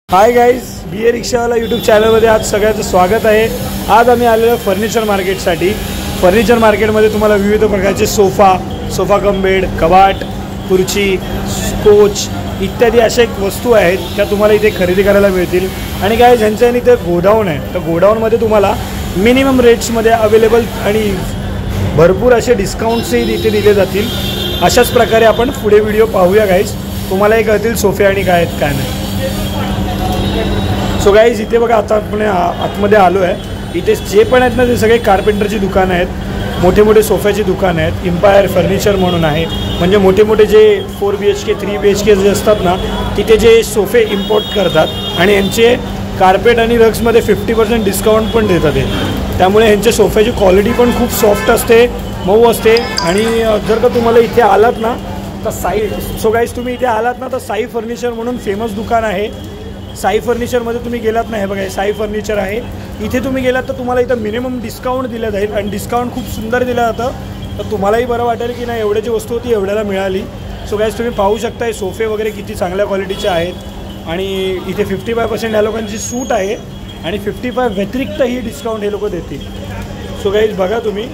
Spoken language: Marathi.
हाय गाइस, BA रिक्षावाला यूट्यूब चॅनलमध्ये आज सगळ्यांचं स्वागत आहे। आज आम्ही आलेलो फर्निचर मार्केटसाठी। फर्निचर मार्केटमध्ये तुम्हाला विविध प्रकारचे सोफा कम बेड, कबाट, खुर्ची, कोच इत्यादी अशा एक वस्तू आहेत त्या तुम्हाला इथे खरेदी करायला मिळतील। आणि गाइस ह्यांचं इथे गोडाऊन आहे, तर गोडाऊनमध्ये तुम्हाला मिनिमम रेट्समध्ये अवेलेबल आणि भरपूर असे डिस्काउंट्सही इथे दिले जातील। अशाच प्रकारे आपण पुढे व्हिडिओ पाहूया गाइस, तुम्हालाही कळतील सोफे आणि काय आहेत काय नाही। सो गाइज इथे बघा, आता आपण आतमध्ये आलो आहे। इथे जे पण आहेत ना ते सगळे कार्पेंटरची दुकानं आहेत, मोठे मोठे सोफ्याची दुकानं आहेत। इम्पायर फर्निचर म्हणून आहे, म्हणजे मोठे मोठे जे 4 BHK 3 BHK जे असतात ना तिथे जे सोफे इम्पोर्ट करतात आणि यांचे कार्पेट आणि रग्समध्ये 50% डिस्काउंट पण देतात ते। त्यामुळे यांच्या सोफ्याची क्वालिटी पण खूप सॉफ्ट असते, मऊ असते। आणि जर का तुम्हाला इथे आलात ना तर सो गाइज तुम्ही इथे आलात ना तर साई फर्निचर म्हणून फेमस दुकान आहे। साई फर्निचरमध्ये तुम्ही गेलात ना, हे बघा साई फर्निचर आहे। इथे तुम्ही गेलात तर तुम्हाला इथं मिनिमम डिस्काउंट दिलं जाईल आणि डिस्काउंट खूप सुंदर दिलं जातं, तर तुम्हालाही बरं वाटेल की नाही एवढ्याची वस्तू होती एवढ्याला मिळाली। सो गाइस तुम्ही पाहू शकता सोफे वगैरे किती चांगल्या क्वालिटीचे आहेत आणि इथे 55% या लोकांची सूट आहे आणि 55 व्यतिरिक्त ही डिस्काउंट हे लोक देतील। सो गाइस बघा तुम्ही।